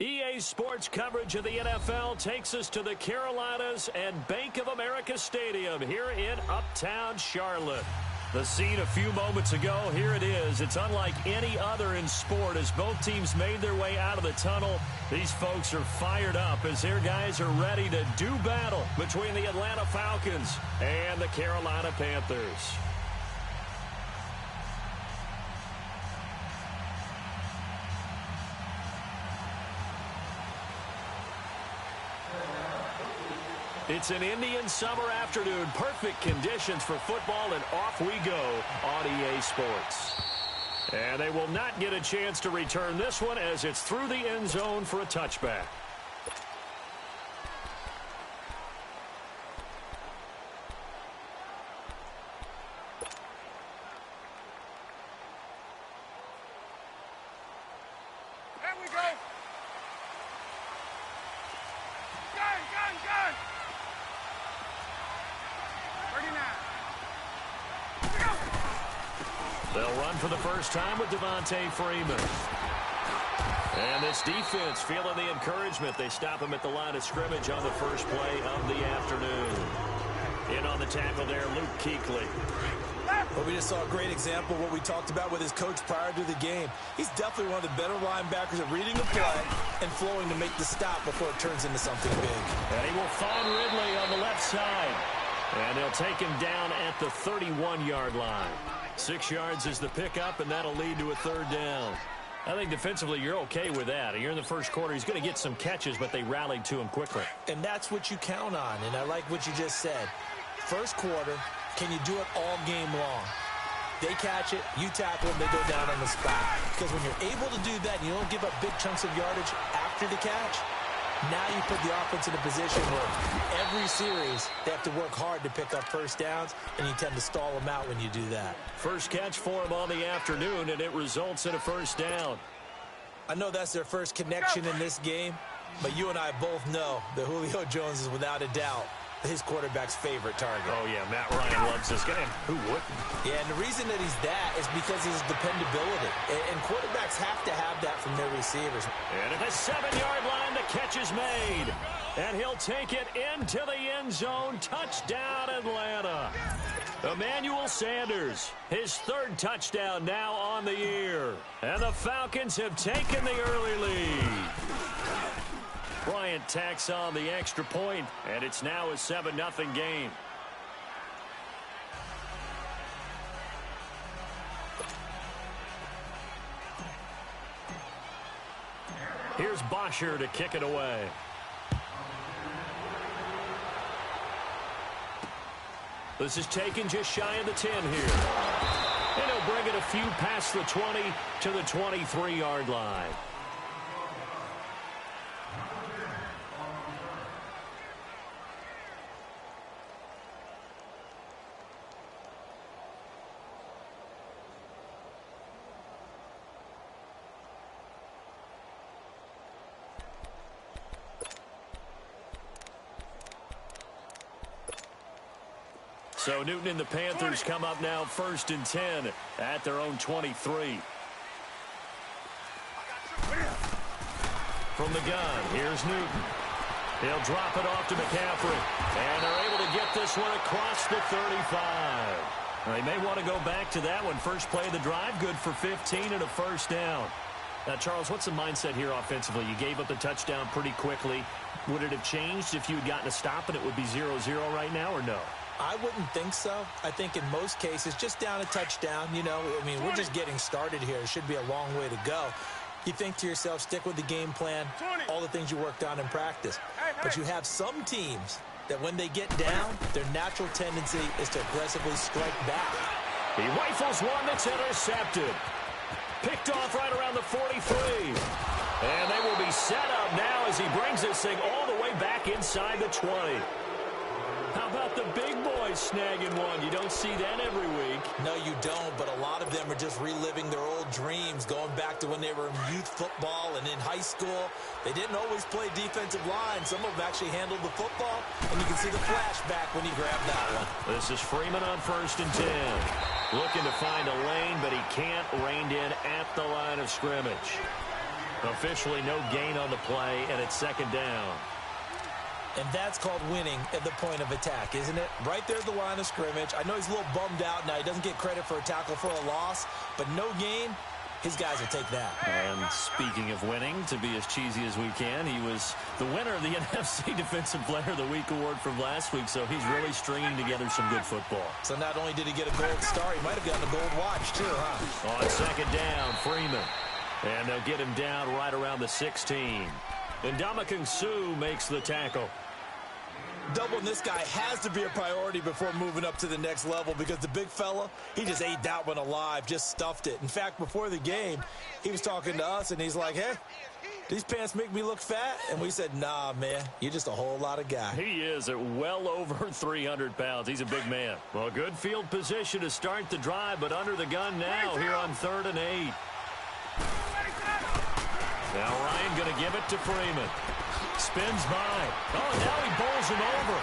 EA Sports coverage of the NFL takes us to the Carolinas and Bank of America Stadium here in Uptown Charlotte. The scene a few moments ago, here it is. It's unlike any other in sport as both teams made their way out of the tunnel. These folks are fired up as their guys are ready to do battle between the Atlanta Falcons and the Carolina Panthers. It's an Indian summer afternoon. Perfect conditions for football, and off we go on EA Sports. And they will not get a chance to return this one as it's through the end zone for a touchback. There we go. Gun. 39. They'll run for the first time with Devontae Freeman. And this defense feeling the encouragement. They stop him at the line of scrimmage on the first play of the afternoon. In on the tackle there, Luke Kuechly. Well, we just saw a great example of what we talked about with his coach prior to the game. He's definitely one of the better linebackers at reading the play and flowing to make the stop before it turns into something big. And he will find Ridley on the left side. And they'll take him down at the 31-yard line. 6 yards is the pickup, and that'll lead to a third down. I think defensively you're okay with that. You're in the first quarter. He's going to get some catches, but they rallied to him quickly. And that's what you count on, and I like what you just said. First quarter, can you do it all game long? They catch it, you tackle them, they go down on the spot. Because when you're able to do that and you don't give up big chunks of yardage after the catch, now you put the offense in a position where every series they have to work hard to pick up first downs, and you tend to stall them out when you do that. First catch for him on the afternoon, and it results in a first down. I know that's their first connection in this game, but you and I both know that Julio Jones is without a doubt his quarterback's favorite target. Oh, yeah, Matt Ryan loves this guy. Who wouldn't? Yeah, and the reason that he's that is because of his dependability. And quarterbacks have to have that from their receivers. And at the 7-yard line, the catch is made. And he'll take it into the end zone. Touchdown, Atlanta. Emmanuel Sanders, his third touchdown now on the year. And the Falcons have taken the early lead. Bryant tacks on the extra point, and it's now a 7-0 game. Here's Bosher to kick it away. This is taken just shy of the 10 here. And he'll bring it a few past the 20 to the 23-yard line. So Newton and the Panthers come up now 1st and 10 at their own 23. From the gun, here's Newton. He'll drop it off to McCaffrey. And they're able to get this one across the 35. They may want to go back to that one. First play of the drive, good for 15 and a first down. Now, Charles, what's the mindset here offensively? You gave up the touchdown pretty quickly. Would it have changed if you had gotten a stop and it would be 0-0 right now, or no? I wouldn't think so. I think in most cases, just down a touchdown, you know, I mean, we're just getting started here. It should be a long way to go. You think to yourself, stick with the game plan, all the things you worked on in practice. But you have some teams that when they get down, their natural tendency is to aggressively strike back. He rifles one that's intercepted. Picked off right around the 43. And they will be set up now as he brings this thing all the way back inside the 20. How about the big boys snagging one? You don't see that every week. No, you don't, but a lot of them are just reliving their old dreams, going back to when they were in youth football and in high school. They didn't always play defensive line. Some of them actually handled the football, and you can see the flashback when he grabbed that one. This is Freeman on 1st and 10. Looking to find a lane, but he can't rein in at the line of scrimmage. Officially no gain on the play, and it's 2nd down. And that's called winning at the point of attack, isn't it? Right there at the line of scrimmage. I know he's a little bummed out now. He doesn't get credit for a tackle for a loss, but no gain, his guys will take that. And speaking of winning, to be as cheesy as we can, he was the winner of the NFC Defensive Player of the Week award from last week, so he's really stringing together some good football. So not only did he get a gold star, he might have gotten a gold watch too, huh? On 2nd down, Freeman. And they'll get him down right around the 16. And Ndamukong Suh makes the tackle. Doubling this guy has to be a priority before moving up to the next level, because the big fella, he just ate that one alive, just stuffed it. In fact, before the game, he was talking to us, and he's like, hey, these pants make me look fat? And we said, nah, man, you're just a whole lot of guy. He is at well over 300 pounds. He's a big man. Well, good field position to start the drive, but under the gun now here on 3rd and 8. Now Ryan going to give it to Freeman. Spins by. Oh, now he bowls him over.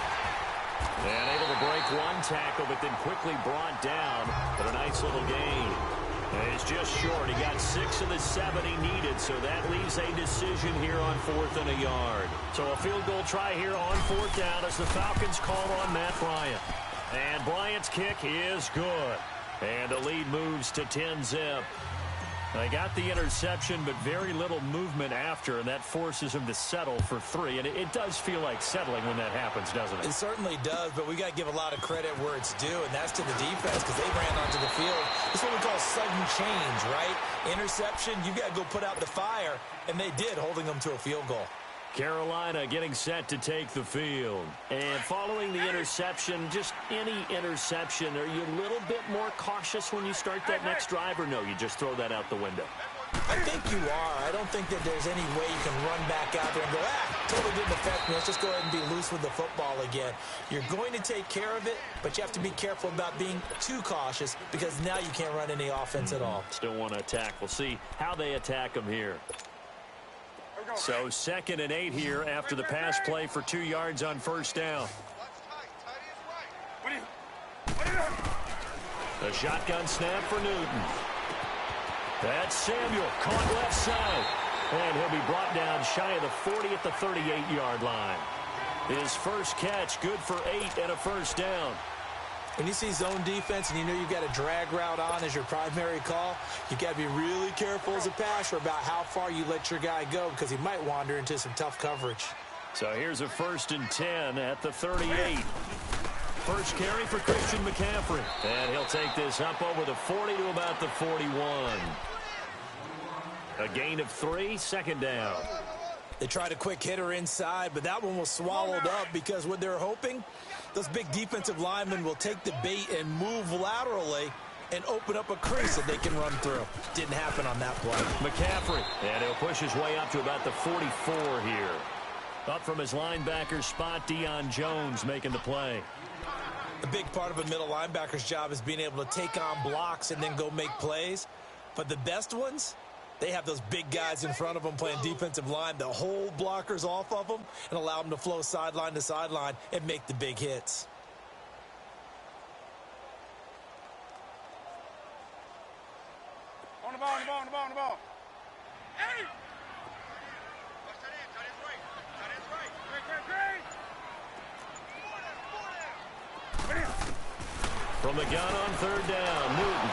And able to break one tackle, but then quickly brought down. But a nice little gain. And it's just short. He got 6 of the 7 he needed, so that leaves a decision here on 4th and a yard. So a field goal try here on 4th down as the Falcons call on Matt Bryant. And Bryant's kick is good. And the lead moves to 10-zip. They got the interception, but very little movement after, and that forces him to settle for 3. And it does feel like settling when that happens, doesn't it? It certainly does, but we got to give a lot of credit where it's due, and that's to the defense because they ran onto the field. It's what we call sudden change, right? Interception, you got to go put out the fire, and they did, holding them to a field goal. Carolina getting set to take the field. And following the interception, just any interception, are you a little bit more cautious when you start that next drive, or no, you just throw that out the window? I think you are. I don't think that there's any way you can run back out there and go, totally didn't affect me. Let's just go ahead and be loose with the football again. You're going to take care of it, but you have to be careful about being too cautious because now you can't run any offense at all. Still want to attack. We'll see how they attack them here. So 2nd and 8 here after the pass play for 2 yards on first down. The shotgun snap for Newton. That's Samuel caught left side. And he'll be brought down shy of the 40 at the 38-yard line. His first catch, good for 8 and a first down. When you see zone defense and you know you've got a drag route on as your primary call, you've got to be really careful as a passer about how far you let your guy go because he might wander into some tough coverage. So here's a 1st and 10 at the 38. First carry for Christian McCaffrey. And he'll take this up over the 40 to about the 41. A gain of 3, 2nd down. They tried a quick hitter inside, but that one was swallowed up because what they're hoping, those big defensive linemen will take the bait and move laterally and open up a crease that they can run through. Didn't happen on that play. McCaffrey, and he'll push his way up to about the 44 here. Up from his linebacker spot, Deion Jones making the play. A big part of a middle linebacker's job is being able to take on blocks and then go make plays. But the best ones, they have those big guys in front of them playing defensive line that hold blockers off of them and allow them to flow sideline to sideline and make the big hits. On the ball, on the ball, on the ball, on the ball. Hey! Watch that in, tight end's right. Tight end's right. Great. From the gun on 3rd down, Newton.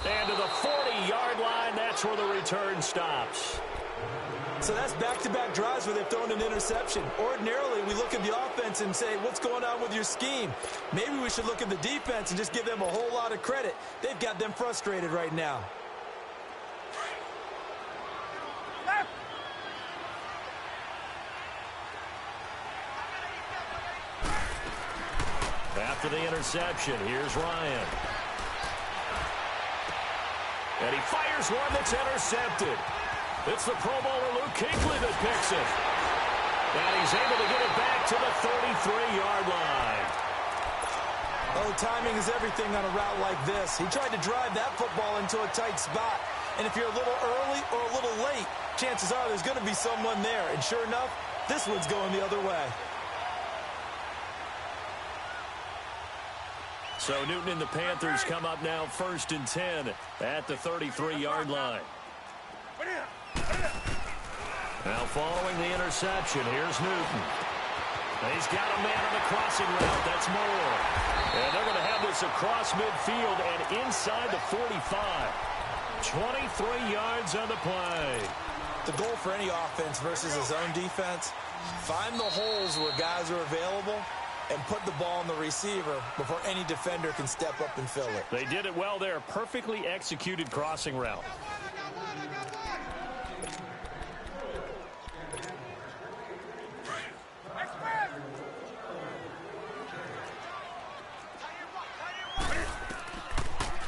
And to the 40-yard line, that's where the return stops. So that's back-to-back drives where they've thrown an interception. Ordinarily, we look at the offense and say, what's going on with your scheme? Maybe we should look at the defense and just give them a whole lot of credit. They've got them frustrated right now. After the interception, here's Ryan. And he fires one that's intercepted. It's the Pro Bowler Luke Kuechly that picks it. And he's able to get it back to the 33-yard line. Oh, timing is everything on a route like this. He tried to drive that football into a tight spot. And if you're a little early or a little late, chances are there's going to be someone there. And sure enough, this one's going the other way. So Newton and the Panthers come up now 1st and 10 at the 33-yard line. Now following the interception, here's Newton. He's got a man on the crossing route. That's Moore. And they're going to have this across midfield and inside the 45. 23 yards on the play. The goal for any offense versus a zone defense, find the holes where guys are available and put the ball on the receiver before any defender can step up and fill it. They did it well there. Perfectly executed crossing route.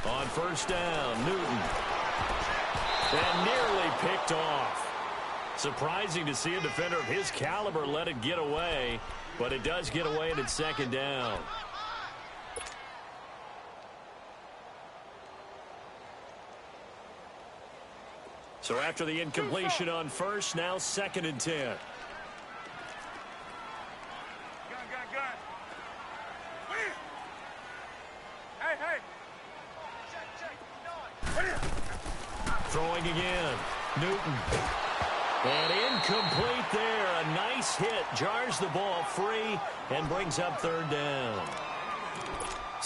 On 1st down, Newton. And nearly picked off. Surprising to see a defender of his caliber let it get away. But it does get away and it's 2nd down. So after the incompletion on 1st, now 2nd and 10. Gun. Hey. Throwing again. Newton. And incomplete there. A nice hit. Jars the ball free and brings up 3rd down.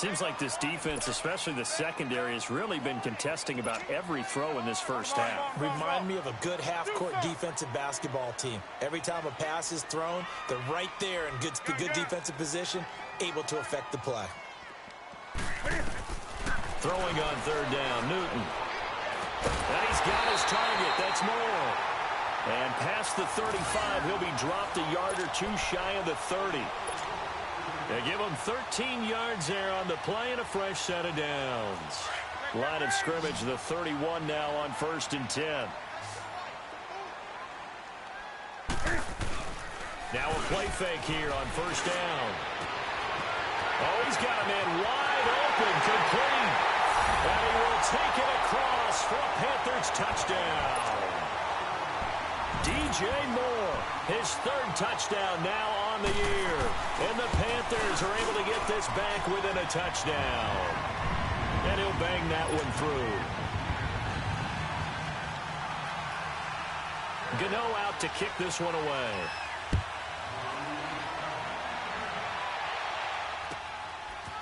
Seems like this defense, especially the secondary, has really been contesting about every throw in this first half. Remind me of a good half-court defensive basketball team. Every time a pass is thrown, they're right there in good defensive position, able to affect the play. Throwing on third down, Newton. And he's got his target. That's Moore. And past the 35, he'll be dropped a yard or two shy of the 30. They give him 13 yards there on the play and a fresh set of downs. Line of scrimmage, the 31 now on 1st and 10. Now a play fake here on 1st down. Oh, he's got a man wide open, complete. And he will take it across for a Panthers touchdown. DJ Moore, his 3rd touchdown now on the year. And the Panthers are able to get this back within a touchdown. And he'll bang that one through. Gano out to kick this one away.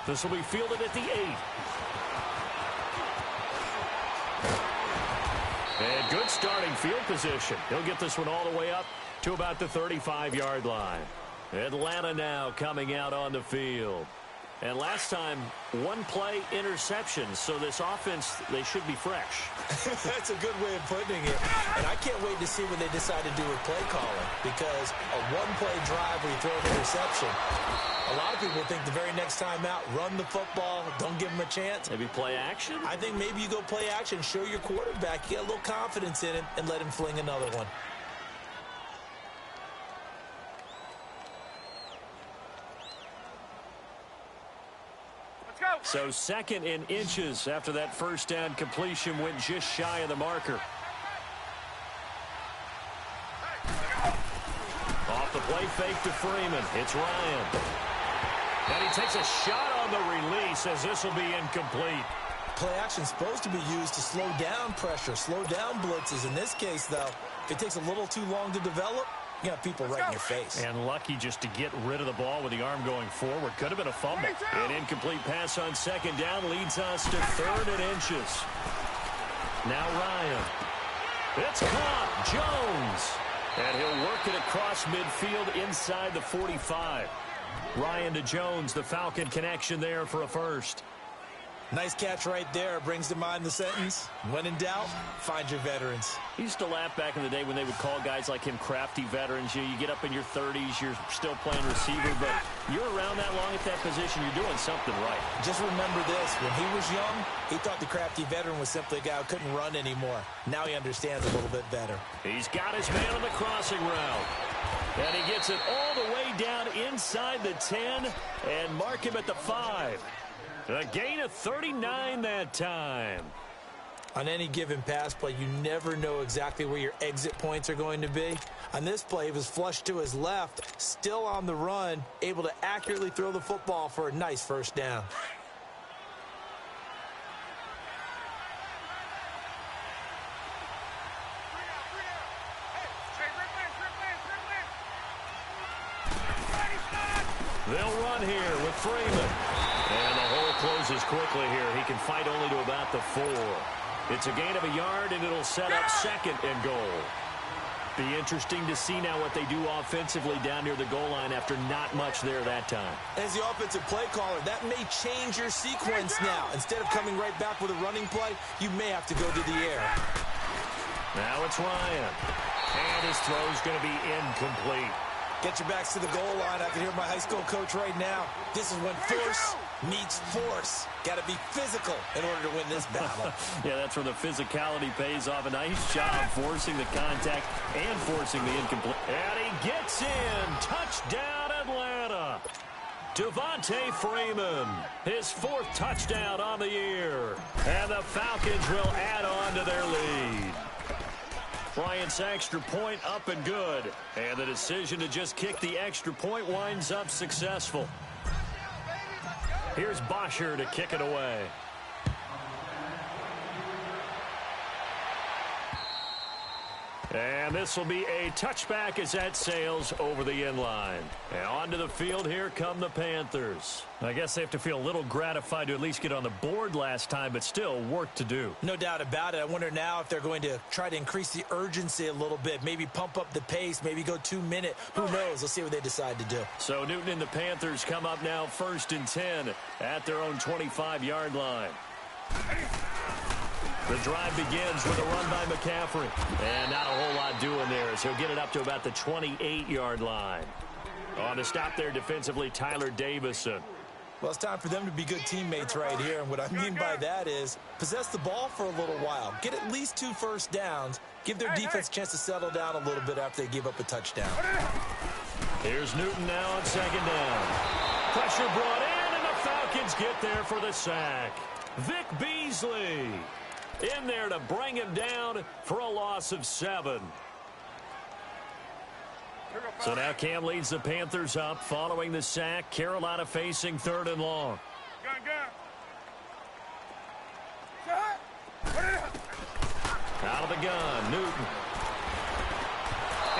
This will be fielded at the 8. And good starting field position. He'll get this one all the way up to about the 35-yard line. Atlanta now coming out on the field. And last time, 1 play interception. So this offense, they should be fresh. That's a good way of putting it. And I can't wait to see what they decide to do with play calling. Because a 1-play drive where you throw an interception, a lot of people think the very next time out, run the football, don't give them a chance. Maybe play action? I think maybe you go play action, show your quarterback, get a little confidence in him, and let him fling another one. So 2nd and inches after that first down completion went just shy of the marker. Off the play fake to Freeman. It's Ryan. And he takes a shot on the release as this will be incomplete. Play action is supposed to be used to slow down pressure, slow down blitzes. In this case, though, if it takes a little too long to develop, you got people right in your face. And lucky just to get rid of the ball with the arm going forward. Could have been a fumble. An incomplete pass on 2nd down leads us to 3rd and inches. Now Ryan. It's caught. Jones. And he'll work it across midfield inside the 45. Ryan to Jones, the Falcon connection there for a first. Nice catch right there. Brings to mind the sentence, when in doubt, find your veterans. He used to laugh back in the day when they would call guys like him crafty veterans. You get up in your 30s, you're still playing receiver, but you're around that long at that position, you're doing something right. Just remember this, when he was young, he thought the crafty veteran was simply a guy who couldn't run anymore. Now he understands a little bit better. He's got his man on the crossing route. And he gets it all the way down inside the 10 and mark him at the 5. A gain of 39 that time. On any given pass play, you never know exactly where your exit points are going to be. On this play, he was flushed to his left, still on the run, able to accurately throw the football for a nice first down. They'll run here with Freeman. And the hole closes quickly here. He can fight only to about the 4. It's a gain of a yard, and it'll set up 2nd and goal. Be interesting to see now what they do offensively down near the goal line after not much there that time. As the offensive play caller, that may change your sequence now. Instead of coming right back with a running play, you may have to go to the air. Now it's Ryan. And his throw's going to be incomplete. Get your backs to the goal line. I can hear my high school coach right now. This is when force meets force. Got to be physical in order to win this battle. Yeah, that's where the physicality pays off. A nice job forcing the contact and forcing the incomplete. And he gets in. Touchdown, Atlanta. Devontae Freeman, his 4th touchdown on the year. And the Falcons will add on to their lead. Bryant's extra point up and good. And the decision to just kick the extra point winds up successful. Here's Bosher to kick it away. And this will be a touchback as that sails over the inline. And onto the field, here come the Panthers. I guess they have to feel a little gratified to at least get on the board last time, but still work to do. No doubt about it. I wonder now if they're going to try to increase the urgency a little bit, maybe pump up the pace, maybe go 2 minute. Who knows? Let's see what they decide to do. So Newton and the Panthers come up now 1st and 10 at their own 25-yard line. The drive begins with a run by McCaffrey. And not a whole lot doing there as he'll get it up to about the 28-yard line. On to stop there defensively, Tyler Davison. Well, it's time for them to be good teammates right here. And what I mean by that is possess the ball for a little while. Get at least 2 first downs. Give their defense a chance to settle down a little bit after they give up a touchdown. Here's Newton now on 2nd down. Pressure brought in, and the Falcons get there for the sack. Vic Beasley in there to bring him down for a loss of 7. So now Cam leads the Panthers up following the sack. Carolina facing 3rd and long. Out of the gun, Newton.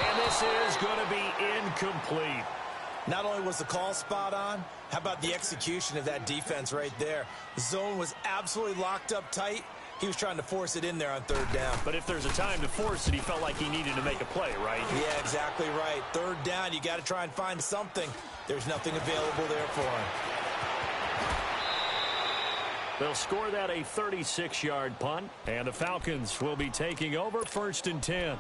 And this is going to be incomplete. Not only was the call spot on, how about the execution of that defense right there? The zone was absolutely locked up tight. He was trying to force it in there on 3rd down. But if there's a time to force it, he felt like he needed to make a play, right? Yeah, exactly right. 3rd down, you got to try and find something. There's nothing available there for him. They'll score that a 36-yard punt, and the Falcons will be taking over 1st and 10.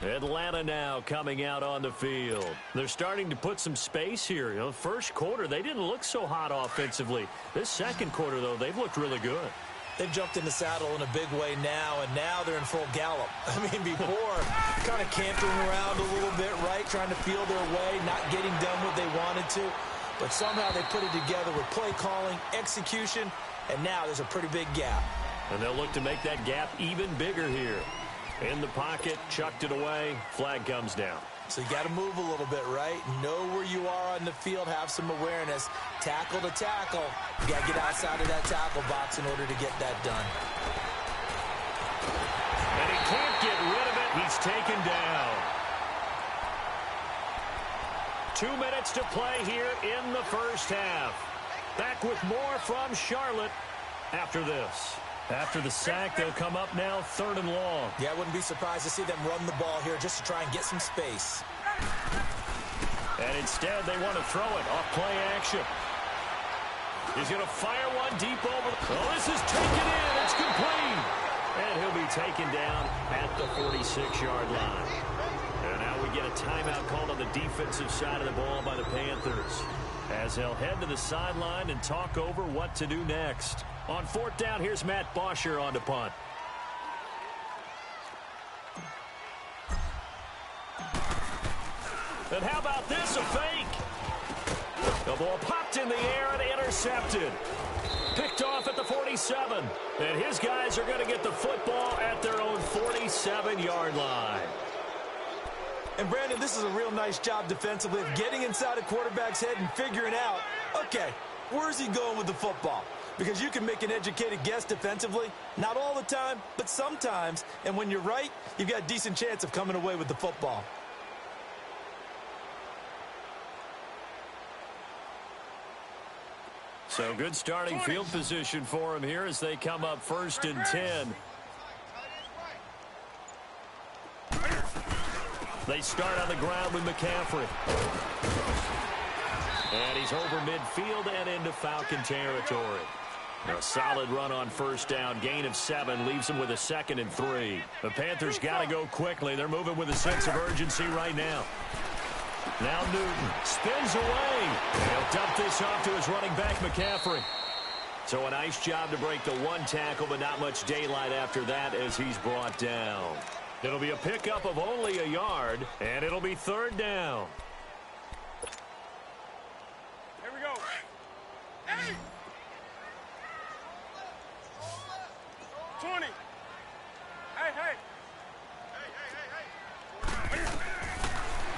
Atlanta now coming out on the field. They're starting to put some space here. You know, first quarter, they didn't look so hot offensively. This second quarter, though, they've looked really good. They've jumped in the saddle in a big way now, and now they're in full gallop. I mean, before, kind of cantering around a little bit, right, trying to feel their way, not getting done what they wanted to. But somehow they put it together with play calling, execution, and now there's a pretty big gap. And they'll look to make that gap even bigger here. In the pocket, chucked it away, flag comes down. So you got to move a little bit, right? Know where you are on the field, have some awareness. Tackle to tackle. You got to get outside of that tackle box in order to get that done. And he can't get rid of it. He's taken down. 2 minutes to play here in the first half. Back with more from Charlotte after this. After the sack, they'll come up now 3rd and long. Yeah, I wouldn't be surprised to see them run the ball here just to try and get some space. And instead, they want to throw it off play action. He's going to fire one deep over. Oh, this is taken in. It's complete. And he'll be taken down at the 46-yard line. And now we get a timeout called on the defensive side of the ball by the Panthers, as they'll head to the sideline and talk over what to do next. On 4th down, here's Matt Bosher on to punt. And how about this, a fake? The ball popped in the air and intercepted. Picked off at the 47. And his guys are going to get the football at their own 47-yard line. And, Brandon, this is a real nice job defensively of getting inside a quarterback's head and figuring out, okay, where's he going with the football? Because you can make an educated guess defensively, not all the time, but sometimes. And when you're right, you've got a decent chance of coming away with the football. So good starting field position for him here as they come up 1st and 10. They start on the ground with McCaffrey. And he's over midfield and into Falcon territory. A solid run on 1st down. Gain of 7 leaves him with a 2nd and 3. The Panthers got to go quickly. They're moving with a sense of urgency right now. Now Newton spins away. He'll dump this off to his running back, McCaffrey. So a nice job to break the 1 tackle, but not much daylight after that as he's brought down. It'll be a pickup of only a yard, and it'll be 3rd down. Here we go. Hey! 20. Hey, hey.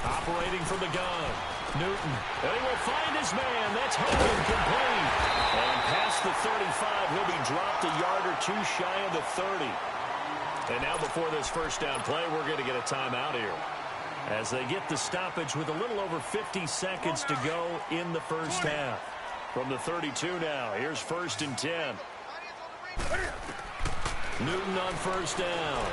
Operating from the gun, Newton. And he will find his man. That's Hogan complete. And past the 35, he'll be dropped a yard or 2 shy of the 30. And now before this first down play, we're going to get a timeout here, as they get the stoppage with a little over 50 seconds to go in the first half. From the 32 now, here's 1st and 10. Newton on first down.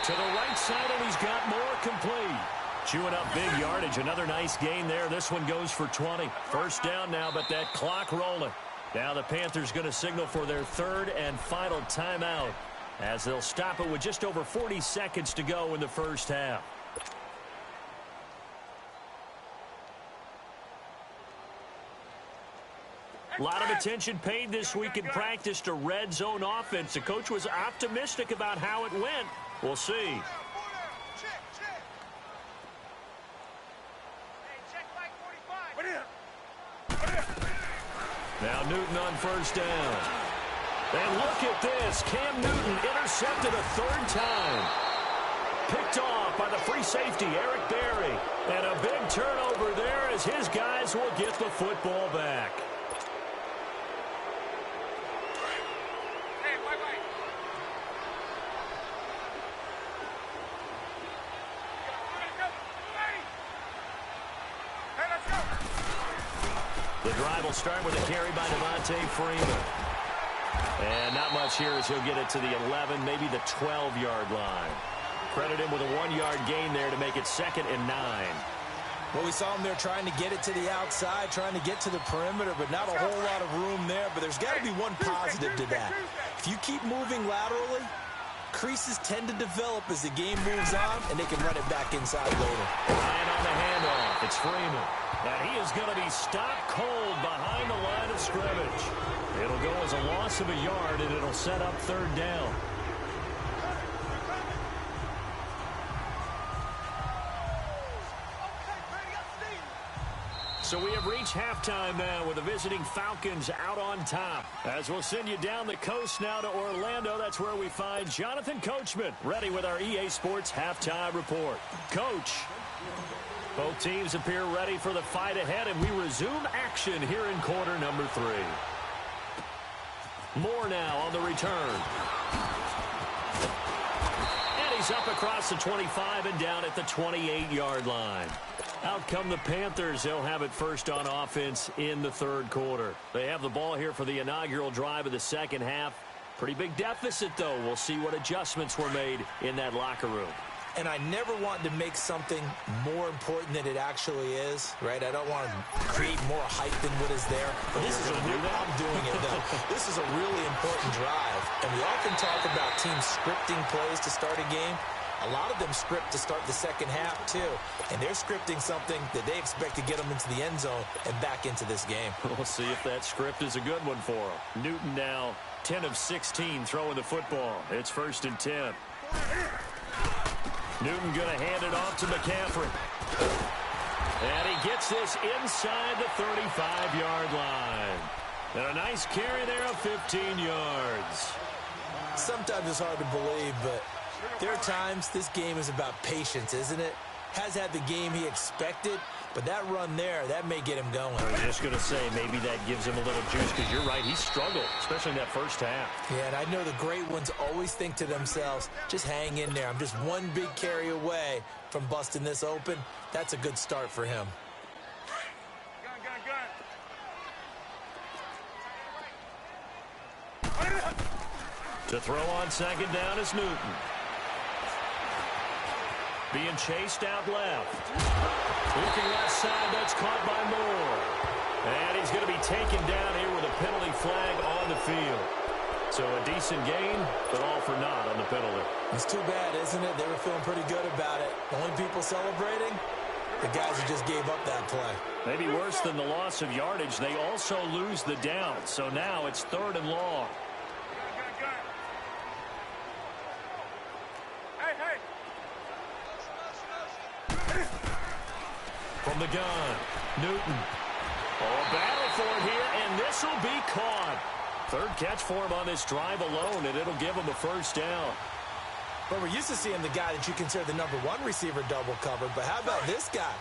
To the right side, and he's got more complete. Chewing up big yardage. Another nice gain there. This one goes for 20. First down now, but that clock rolling. Now the Panthers going to signal for their 3rd and final timeout, as they'll stop it with just over 40 seconds to go in the first half. A lot of attention paid this week in practice to red zone offense. The coach was optimistic about how it went. We'll see. Now Newton on first down. And look at this. Cam Newton intercepted a 3rd time. Picked off by the free safety, Eric Berry. And a big turnover there as his guys will get the football back. The drive will start with a carry by Devontae Freeman. And not much here as he'll get it to the 11, maybe the 12-yard line. Credit him with a 1-yard gain there to make it 2nd and 9. Well, we saw him there trying to get it to the outside, trying to get to the perimeter, but not a whole lot of room there. But there's got to be one positive to that. If you keep moving laterally, creases tend to develop as the game moves on, and they can run it back inside later. And on the handoff, it's Freeman. Now he is going to be stopped cold behind the line of scrimmage. It'll go as a loss of a yard, and it'll set up 3rd down. So we have reached halftime now with the visiting Falcons out on top. As we'll send you down the coast now to Orlando, that's where we find Jonathan Coachman, ready with our EA Sports Halftime Report. Coach, both teams appear ready for the fight ahead, and we resume action here in quarter number 3. Moore now on the return. And he's up across the 25 and down at the 28-yard line. Out come the Panthers. They'll have it first on offense in the 3rd quarter. They have the ball here for the inaugural drive of the 2nd half. Pretty big deficit, though. We'll see what adjustments were made in that locker room. And I never want to make something more important than it actually is, right? I don't want to create more hype than what is there. But this is a real, I'm doing it, though. This is a really important drive. And we often talk about teams scripting plays to start a game. A lot of them script to start the 2nd half, too. And they're scripting something that they expect to get them into the end zone and back into this game. We'll see if that script is a good one for them. Newton now 10 of 16 throwing the football. It's 1st and 10. Newton going to hand it off to McCaffrey. And he gets this inside the 35-yard line. And a nice carry there of 15 yards. Sometimes it's hard to believe, but there are times this game is about patience, isn't it? Has had the game he expected, but that run there, that may get him going. I was just going to say, maybe that gives him a little juice, because you're right, he struggled, especially in that first half. Yeah, and I know the great ones always think to themselves, just hang in there. I'm just one big carry away from busting this open. That's a good start for him. To throw on 2nd down is Newton. Being chased out left. Looking left side, that's caught by Moore. And he's going to be taken down here with a penalty flag on the field. So a decent gain, but all for naught on the penalty. It's too bad, isn't it? They were feeling pretty good about it. The only people celebrating, the guys who just gave up that play. Maybe worse than the loss of yardage, they also lose the down. So now it's 3rd and long. From the gun, Newton. Oh, a battle for it here, and this will be caught. 3rd catch for him on this drive alone, and it'll give him a first down. But we're used to seeing the guy that you consider the #1 receiver double covered, but how about this guy?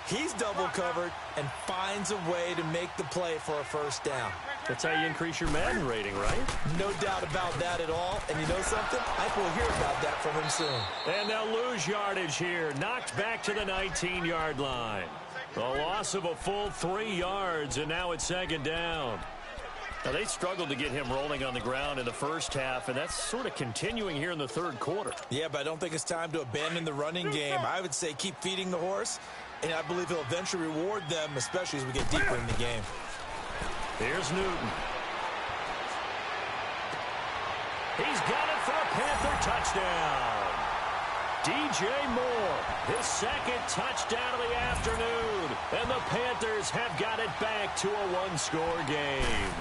He's double covered and finds a way to make the play for a first down. That's how you increase your Madden rating, right? No doubt about that at all. And you know something? I think we'll hear about that from him soon. And they'll lose yardage here. Knocked back to the 19-yard line. A loss of a full 3 yards, and now it's second down. Now, they struggled to get him rolling on the ground in the first half, and that's sort of continuing here in the third quarter. Yeah, but I don't think it's time to abandon the running game. I would say keep feeding the horse, and I believe he'll eventually reward them, especially as we get deeper in the game. Here's Newton. He's got it for a Panther touchdown. DJ Moore, his second touchdown of the afternoon. And the Panthers have got it back to a one-score game.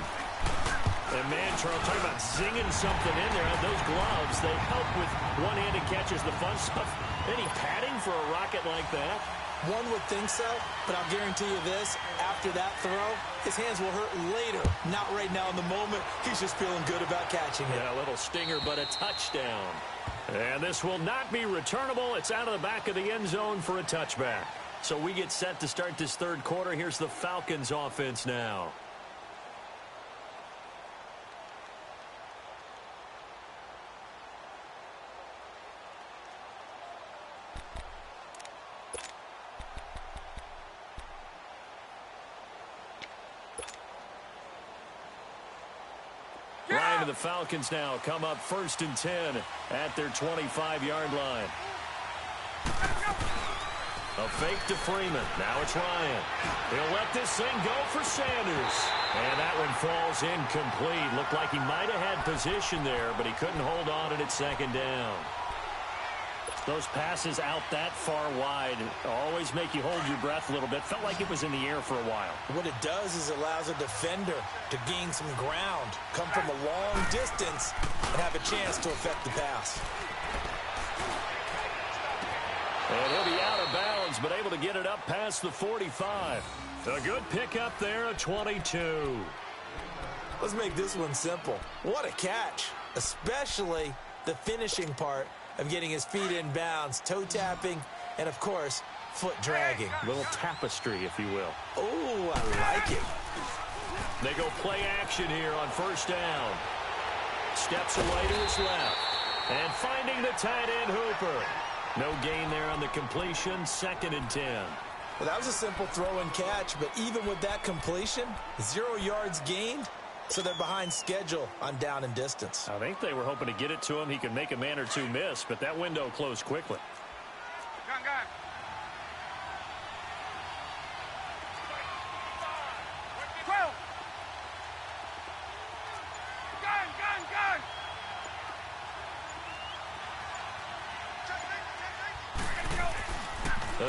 And man, Charles, talking about zinging something in there. Those gloves, they help with one-handed catches, the fun stuff. Any padding for a rocket like that? One would think so, but I'll guarantee you this. After that throw, his hands will hurt later. Not right now in the moment. He's just feeling good about catching it. Yeah, a little stinger, but a touchdown. And this will not be returnable. It's out of the back of the end zone for a touchback. So we get set to start this third quarter. Here's the Falcons offense now. Ryan and the Falcons now come up 1st and 10 at their 25-yard line. A fake to Freeman. Now it's Ryan. He'll let this thing go for Sanders. And that one falls incomplete. Looked like he might have had position there, but he couldn't hold on at second down. Those passes out that far wide always make you hold your breath a little bit. Felt like it was in the air for a while. What it does is it allows a defender to gain some ground, come from a long distance, and have a chance to affect the pass. And he'll be out of bounds, but able to get it up past the 45. A good pickup there at 22. Let's make this one simple. What a catch, especially the finishing part of getting his feet in bounds, toe tapping, and of course, foot dragging. Little tapestry, if you will. Oh, I like it. They go play action here on 1st down. Steps away to his left. And finding the tight end Hooper. No gain there on the completion, 2nd and 10. Well, that was a simple throw and catch, but even with that completion, 0 yards gained, so they're behind schedule on down and distance. I think they were hoping to get it to him. He could make a man or two miss, but that window closed quickly. Gun.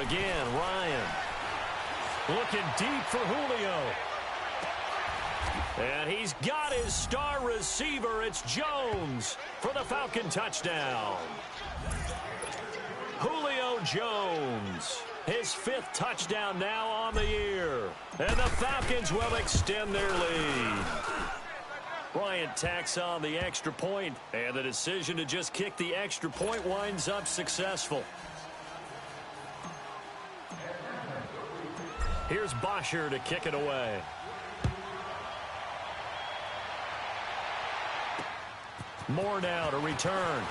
Again, Ryan. Looking deep for Julio. And he's got his star receiver. It's Jones for the Falcon touchdown. Julio Jones. His 5th touchdown now on the year. And the Falcons will extend their lead. Bryant tacks on the extra point, and the decision to just kick the extra point winds up successful. Here's Bosher to kick it away. Moore now to return.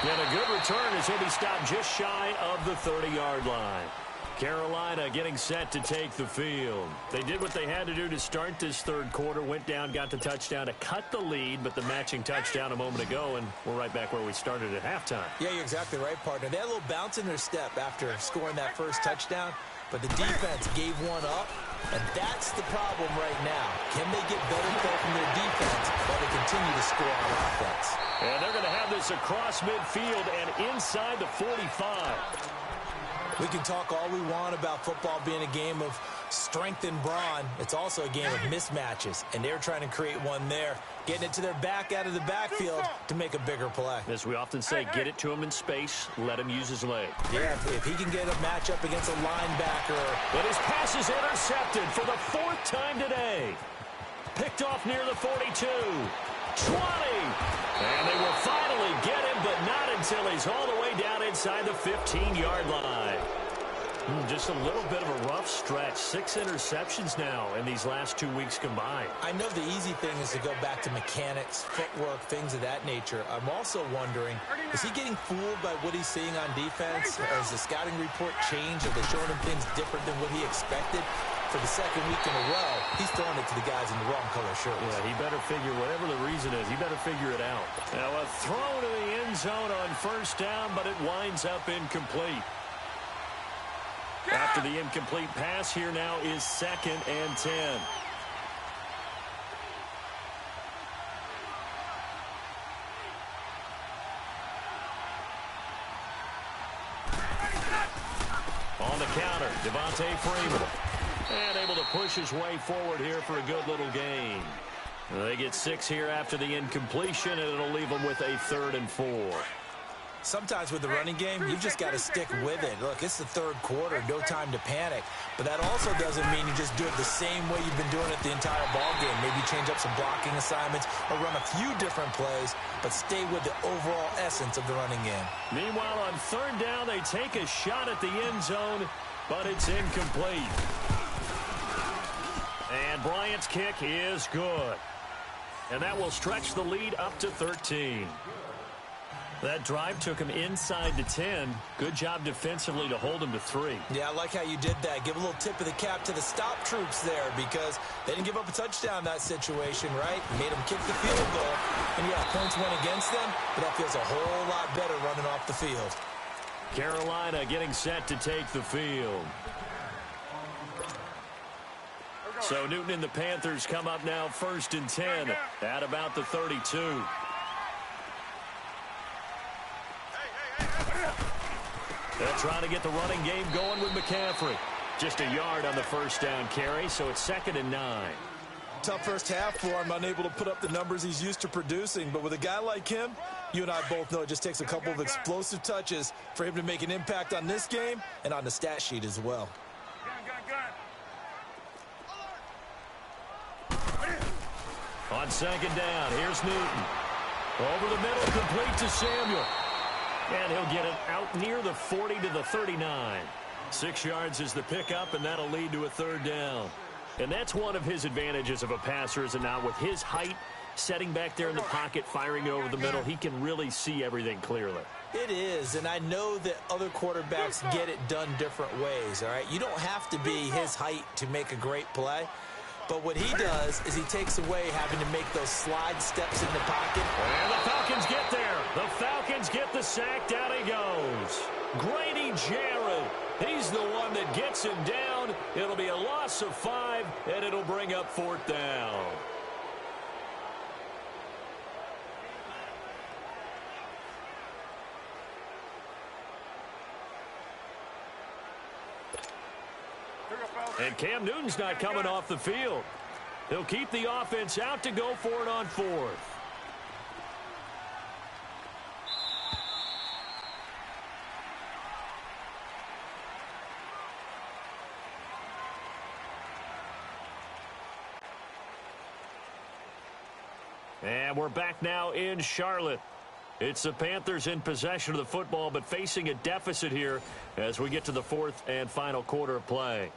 And a good return as he'll be stopped just shy of the 30-yard line. Carolina getting set to take the field. They did what they had to do to start this third quarter. Went down, got the touchdown to cut the lead, but the matching touchdown a moment ago, and we're right back where we started at halftime. Yeah, you're exactly right, partner. They had a little bounce in their step after scoring that first touchdown, but the defense gave one up, and that's the problem right now. Can they get better play from their defense while they continue to score on offense? And they're going to have this across midfield and inside the 45. We can talk all we want about football being a game of strength and brawn. It's also a game of mismatches, and they're trying to create one there, getting it to their back out of the backfield to make a bigger play. As we often say, get it to him in space, let him use his leg. Yeah, if he can get a matchup against a linebacker. But his pass is intercepted for the 4th time today. Picked off near the 42. 20. And they will finally get him, but not until he's all the way down inside the 15-yard line. Just a little bit of a rough stretch. 6 interceptions now in these last 2 weeks combined. I know the easy thing is to go back to mechanics, footwork, things of that nature. I'm also wondering, is he getting fooled by what he's seeing on defense? Has the scouting report changed? Are they showing him things different than what he expected? For the second week in a row, he's throwing it to the guys in the wrong color shirts. Yeah, he better figure, whatever the reason is, he better figure it out. Now a throw to the end zone on first down, but it winds up incomplete. After the incomplete pass, here now is 2nd and 10. On the counter, Devontae Freeman. And able to push his way forward here for a good little gain. They get 6 here after the incompletion, and it'll leave them with a 3rd and 4. Sometimes with the running game, you've just got to stick with it. Look, it's the 3rd quarter, no time to panic. But that also doesn't mean you just do it the same way you've been doing it the entire ball game. Maybe change up some blocking assignments or run a few different plays, but stay with the overall essence of the running game. Meanwhile, on 3rd down, they take a shot at the end zone, but it's incomplete. And Bryant's kick is good. And that will stretch the lead up to 13. That drive took him inside the 10. Good job defensively to hold him to 3. Yeah, I like how you did that. Give a little tip of the cap to the stop troops there because they didn't give up a touchdown in that situation, right? Made them kick the field goal. And, yeah, points went against them, but that feels a whole lot better running off the field. Carolina getting set to take the field. So Newton and the Panthers come up now 1st and 10 at about the 32. They're trying to get the running game going with McCaffrey. Just a yard on the first down carry, so it's 2nd and 9. Tough first half for him, unable to put up the numbers he's used to producing. But with a guy like him, you and I both know it just takes a couple of explosive touches for him to make an impact on this game and on the stat sheet as well. On 2nd down, here's Newton. Over the middle, complete to Samuel. And he'll get it out near the 40 to the 39. 6 yards is the pickup, and that'll lead to a 3rd down. And that's one of his advantages of a passer, is it not? With his height, setting back there in the pocket, firing it over the middle, he can really see everything clearly. It is, and I know that other quarterbacks get it done different ways, all right? You don't have to be his height to make a great play. But what he does is he takes away having to make those slide steps in the pocket. And the Falcons get there. The Falcons get the sack. Down he goes. Grady Jarrett. He's the one that gets him down. It'll be a loss of 5, and it'll bring up 4th down. And Cam Newton's not coming off the field. He'll keep the offense out to go for it on 4th. And we're back now in Charlotte. It's the Panthers in possession of the football, but facing a deficit here as we get to the 4th and final quarter of play.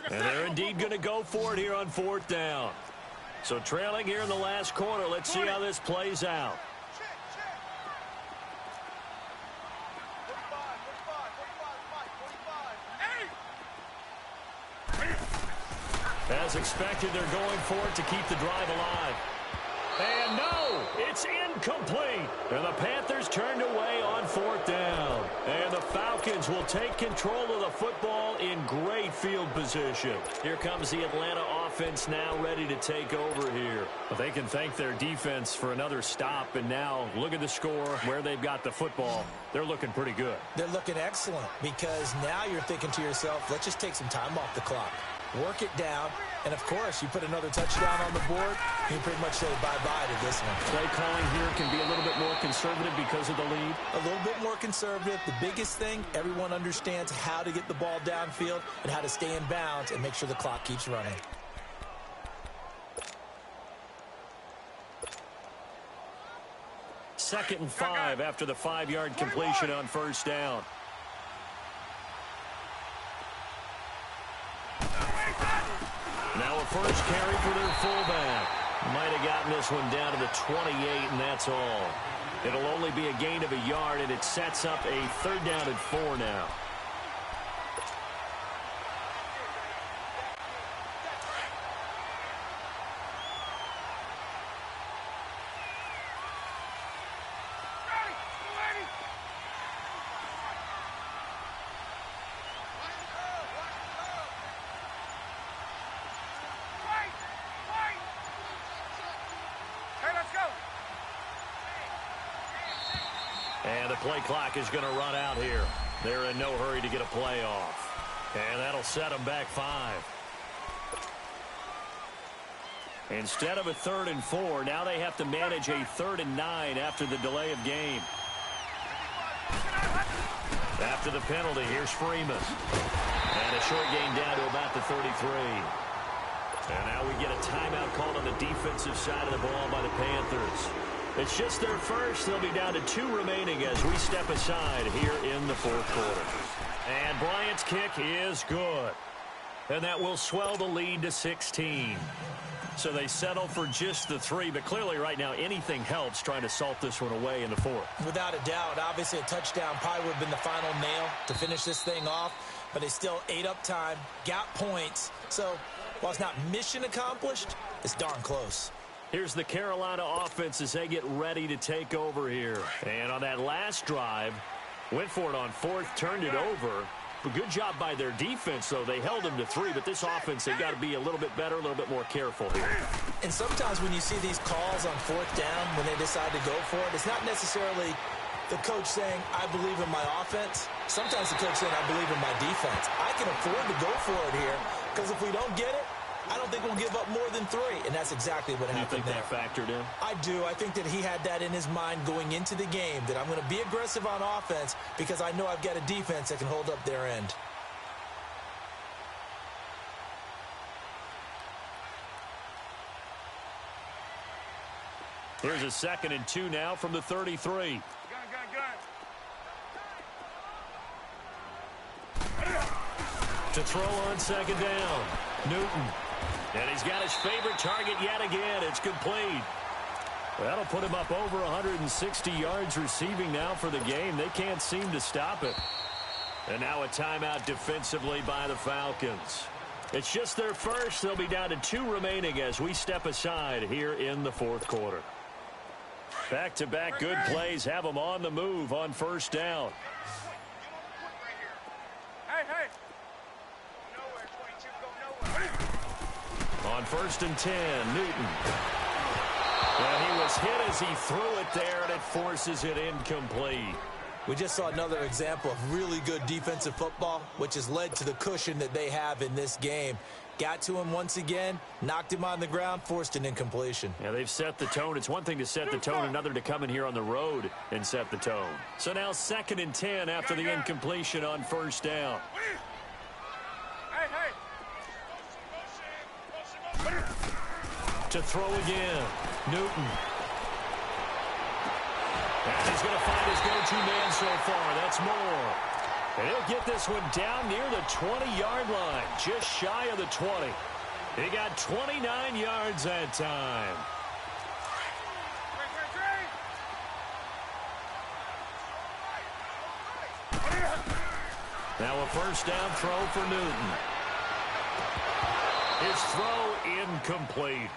And they're indeed going to go for it here on 4th down. So trailing here in the last quarter. Let's see how this plays out. As expected, they're going for it to keep the drive alive. And no, it's incomplete. And the Panthers turned away on 4th down. And the Falcons will take control of the football in great field position. Here comes the Atlanta offense now ready to take over here. But they can thank their defense for another stop. And now look at the score, where they've got the football. They're looking pretty good. They're looking excellent because now you're thinking to yourself, let's just take some time off the clock. work it down, and, of course, you put another touchdown on the board, you pretty much say bye-bye to this one. Play calling here can be a little bit more conservative because of the lead. A little bit more conservative. The biggest thing, everyone understands how to get the ball downfield and how to stay in bounds and make sure the clock keeps running. Second and 5 after the 5-yard completion on first down. Now a first carry for their fullback. Might have gotten this one down to the 28, and that's all. It'll only be a gain of a yard, and it sets up a 3rd down and 4 now. And the play clock is going to run out here. They're in no hurry to get a play off. And that'll set them back 5. Instead of a 3rd and 4, now they have to manage a 3rd and 9 after the delay of game. After the penalty, here's Freeman. And a short gain down to about the 33. And now we get a timeout called on the defensive side of the ball by the Panthers. It's just their first. They'll be down to 2 remaining as we step aside here in the 4th quarter. And Bryant's kick is good. And that will swell the lead to 16. So they settle for just the 3, but clearly right now anything helps trying to salt this one away in the 4th. Without a doubt, obviously a touchdown probably would have been the final nail to finish this thing off, but they still ate up time, got points. So while it's not mission accomplished, it's darn close. Here's the Carolina offense as they get ready to take over here. And on that last drive, went for it on 4th, turned it over. A good job by their defense, though. They held them to 3, but this offense, they've got to be a little bit better, a little bit more careful here. And sometimes when you see these calls on 4th down, when they decide to go for it, it's not necessarily the coach saying, I believe in my offense. Sometimes the coach saying, I believe in my defense. I can afford to go for it here, because if we don't get it, I don't think we'll give up more than 3, and that's exactly what happened there. You think that factored in? I do. I think that he had that in his mind going into the game, that I'm going to be aggressive on offense because I know I've got a defense that can hold up their end. Here's a 2nd and 2 now from the 33. To throw on 2nd down. Newton. And he's got his favorite target yet again. It's complete. That'll put him up over 160 yards receiving now for the game. They can't seem to stop it. And now a timeout defensively by the Falcons. It's just their first. They'll be down to 2 remaining as we step aside here in the 4th quarter. Back-to-back good plays have them on the move on 1st down. On 1st and 10, Newton. Well, he was hit as he threw it there, and it forces it incomplete. We just saw another example of really good defensive football, which has led to the cushion that they have in this game. Got to him once again, knocked him on the ground, forced an incompletion. Yeah, they've set the tone. It's one thing to set the tone, another to come in here on the road and set the tone. So now 2nd and 10 after the incompletion on 1st down. To throw again, Newton. And he's going to find his go-to man so far. That's Moore. And he'll get this one down near the 20-yard line, just shy of the 20. He got 29 yards that time. Now a 1st down throw for Newton. His throw incomplete.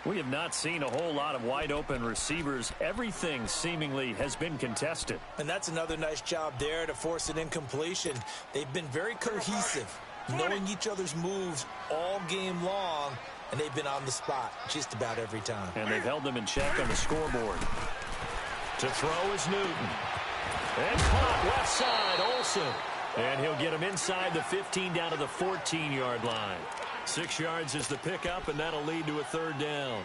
We have not seen a whole lot of wide-open receivers. Everything seemingly has been contested. And that's another nice job there to force an incompletion. They've been very cohesive, knowing each other's moves all game long, and they've been on the spot just about every time. And they've held them in check on the scoreboard. To throw is Newton. And caught left side, Olsen. And he'll get him inside the 15 down to the 14-yard line. 6 yards is the pickup, and that'll lead to a 3rd down.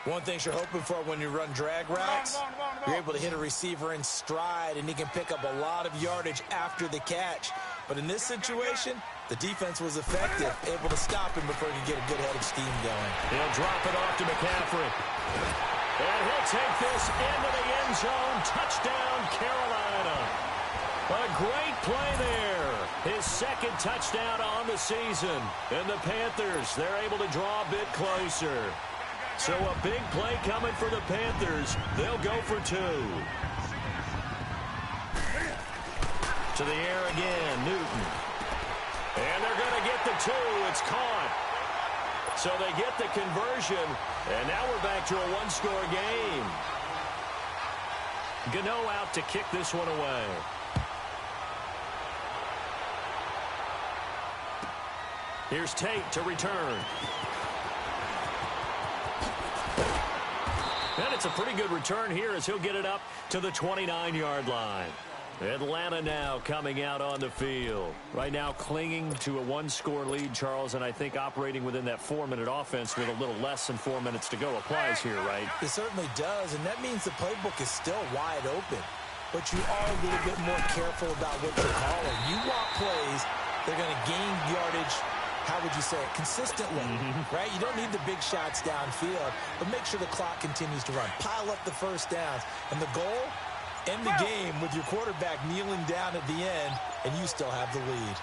One thing you're hoping for when you run drag routes, you're able to hit a receiver in stride, and he can pick up a lot of yardage after the catch. But in this situation, the defense was effective, able to stop him before he could get a good head of steam going. He'll drop it off to McCaffrey. And he'll take this into the end zone. Touchdown, Carolina. A great play there. His 2nd touchdown on the season. And the Panthers, they're able to draw a bit closer. So a big play coming for the Panthers. They'll go for 2. To the air again, Newton. And they're going to get the 2. It's caught. So they get the conversion. And now we're back to a 1-score game. Gano out to kick this one away. Here's Tate to return. And it's a pretty good return here as he'll get it up to the 29-yard line. Atlanta now coming out on the field. Right now clinging to a 1-score lead, Charles, and I think operating within that 4-minute offense with a little less than 4 minutes to go applies here, right? It certainly does, and that means the playbook is still wide open. But you are a little bit more careful about what you're calling. You want plays, they're going to gain yardage, how would you say it, consistently, right? You don't need the big shots downfield, but make sure the clock continues to run. Pile up the first downs. And the goal, end the game with your quarterback kneeling down at the end, and you still have the lead.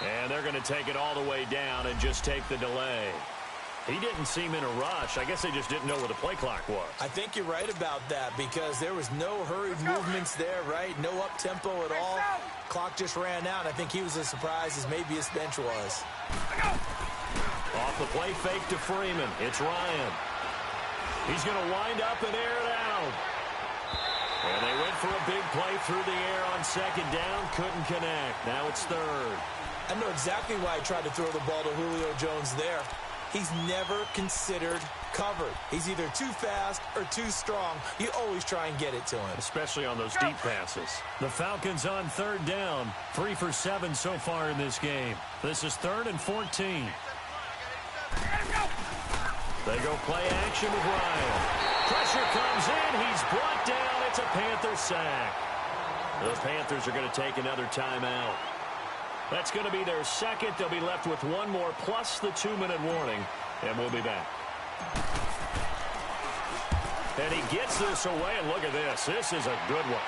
And they're going to take it all the way down and just take the delay. He didn't seem in a rush. I guess they just didn't know where the play clock was. I think you're right about that because there was no hurried movements there, right? No up-tempo at all. Clock just ran out. I think he was as surprised as maybe his bench was. Off the play fake to Freeman. It's Ryan. He's going to wind up and air it out. And they went for a big play through the air on 2nd down. Couldn't connect. Now it's 3rd. I know exactly why he tried to throw the ball to Julio Jones there. He's never considered covered. He's either too fast or too strong. You always try and get it to him. Especially on those deep passes. The Falcons on 3rd down. 3 for 7 so far in this game. This is 3rd and 14. They go play action with Ryan. Pressure comes in. He's brought down. It's a Panther sack. The Panthers are going to take another timeout. That's going to be their 2nd. They'll be left with 1 more plus the 2-minute warning. And we'll be back. And he gets this away. And look at this. This is a good one.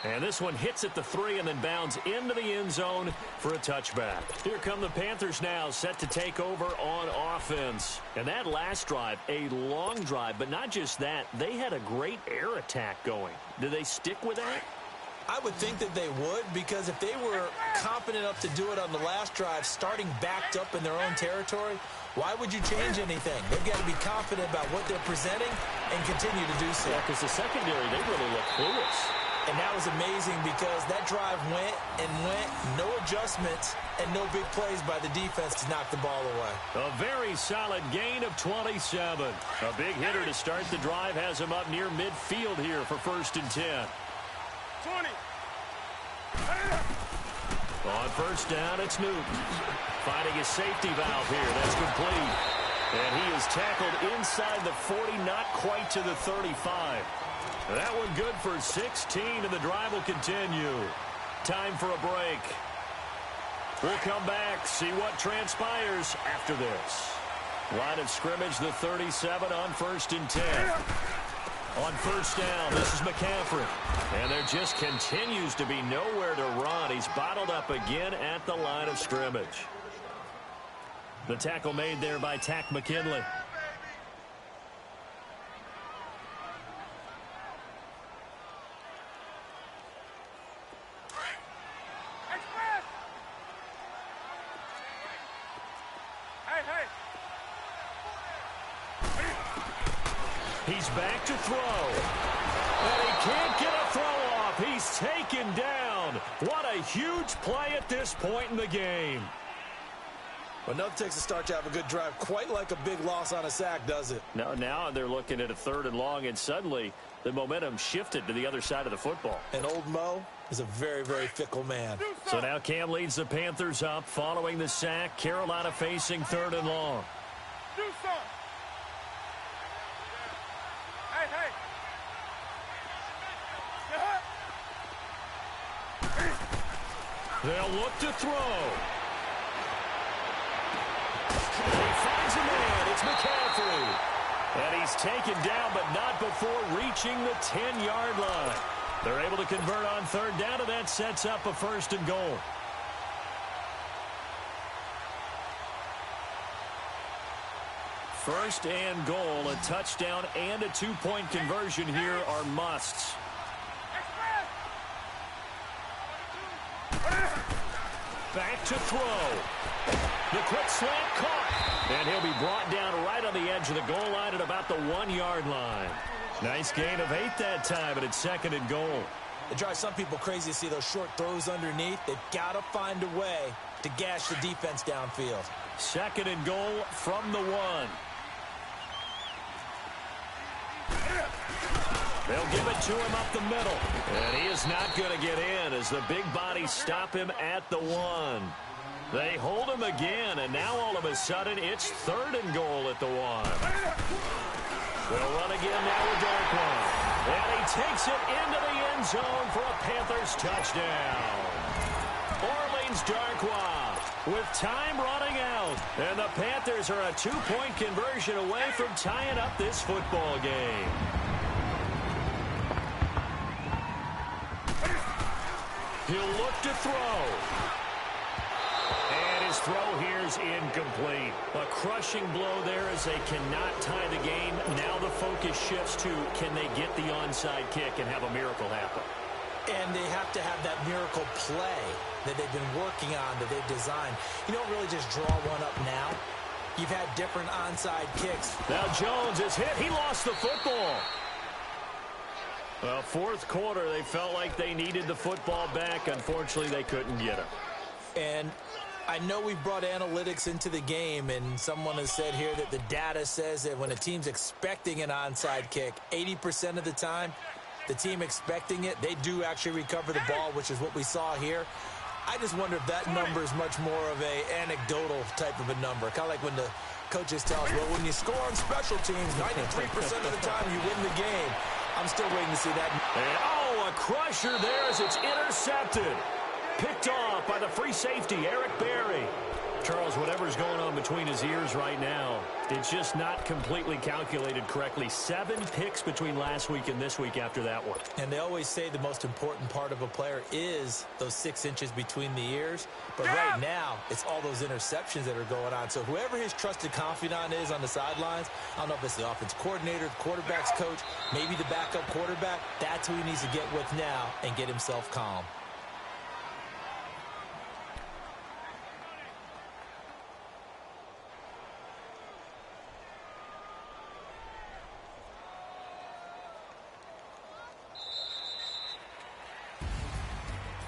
And this one hits at the 3 and then bounds into the end zone for a touchback. Here come the Panthers now, set to take over on offense. And that last drive, a long drive, but not just that. They had a great air attack going. Do they stick with that? I would think that they would, because if they were confident enough to do it on the last drive, starting backed up in their own territory, why would you change anything? They've got to be confident about what they're presenting and continue to do so. Yeah, because the secondary, they really look clueless. And that was amazing because that drive went and went, no adjustments, and no big plays by the defense to knock the ball away. A very solid gain of 27. A big hitter to start the drive has him up near midfield here for 1st and 10. 20. On 1st down, it's Newton. Finding his safety valve here. That's complete. And he is tackled inside the 40, not quite to the 35. That one good for 16, and the drive will continue. Time for a break. We'll come back, see what transpires after this. Line of scrimmage, the 37 on 1st and 10. On 1st down, this is McCaffrey. And there just continues to be nowhere to run. He's bottled up again at the line of scrimmage. The tackle made there by Tack McKinley. He's back to throw. And he can't get a throw off. He's taken down. What a huge play at this point in the game. Well, nothing takes a start to have a good drive, quite like a big loss on a sack, does it? No, now they're looking at a 3rd and long, and suddenly the momentum shifted to the other side of the football. And old Mo is a very, very fickle man. So now Cam leads the Panthers up following the sack. Carolina facing 3rd and long. Do something. Hey, hey. They'll look to throw. He finds a man. It's McCaffrey. And he's taken down, but not before reaching the 10-yard line. They're able to convert on 3rd down, and that sets up a 1st and goal. First and goal, a touchdown and a 2-point conversion here are musts. Back to throw. The quick slant caught. And he'll be brought down right on the edge of the goal line at about the 1-yard line. Nice gain of 8 that time, and it's 2nd and goal. It drives some people crazy to see those short throws underneath. They've got to find a way to gash the defense downfield. 2nd and goal from the 1. They'll give it to him up the middle. And he is not going to get in as the big bodies stop him at the 1. They hold him again, and now all of a sudden it's 3rd and goal at the 1. They'll run again now with Darkwan. And he takes it into the end zone for a Panthers touchdown. Orleans Darkwan with time running out. And the Panthers are a 2-point conversion away from tying up this football game. He'll look to throw. And his throw here's incomplete. A crushing blow there as they cannot tie the game. Now the focus shifts to, can they get the onside kick and have a miracle happen? And they have to have that miracle play that they've been working on, that they've designed. You don't really just draw one up now. You've had different onside kicks. Now Jones is hit. He lost the football. Well, 4th quarter, they felt like they needed the football back. Unfortunately, they couldn't get it. And I know we've brought analytics into the game, and someone has said here that the data says that when a team's expecting an onside kick, 80% of the time, the team expecting it, they do actually recover the ball, which is what we saw here. I just wonder if that number is much more of a anecdotal type of a number. Kind of like when the coaches tell us, well, when you score on special teams, 93% of the time you win the game. I'm still waiting to see that. And, oh, a crusher there as it's intercepted. Picked off by the free safety, Eric Berry. Charles, whatever's going on between his ears right now, it's just not completely calculated correctly. 7 picks between last week and this week after that one. And they always say the most important part of a player is those 6 inches between the ears. But right now, it's all those interceptions that are going on. So whoever his trusted confidant is on the sidelines, I don't know if it's the offense coordinator, the quarterback's coach, maybe the backup quarterback, that's who he needs to get with now and get himself calm.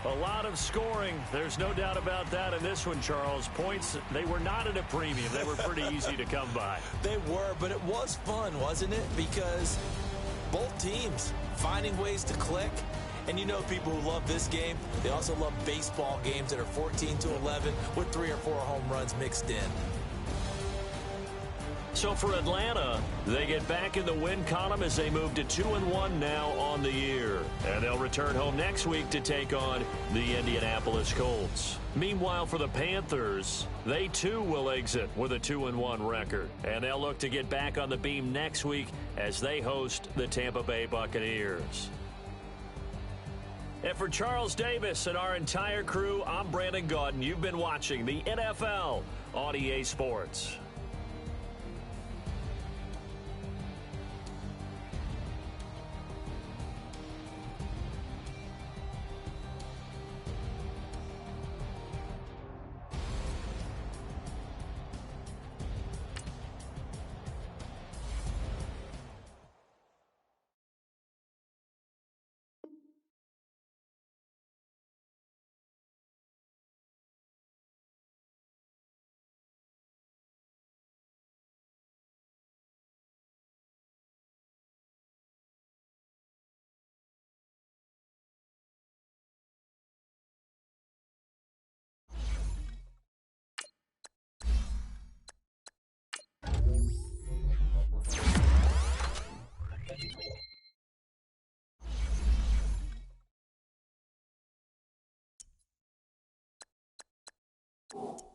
A lot of scoring. There's no doubt about that in this one, Charles. Points, they were not at a premium. They were pretty easy to come by. They were, but it was fun, wasn't it? Because both teams finding ways to click. And you know people who love this game, they also love baseball games that are 14-11 with 3 or 4 home runs mixed in. So for Atlanta, they get back in the win column as they move to 2-1 now on the year. And they'll return home next week to take on the Indianapolis Colts. Meanwhile, for the Panthers, they too will exit with a 2-1 record. And they'll look to get back on the beam next week as they host the Tampa Bay Buccaneers. And for Charles Davis and our entire crew, I'm Brandon Gaudin. You've been watching the NFL on EA Sports. you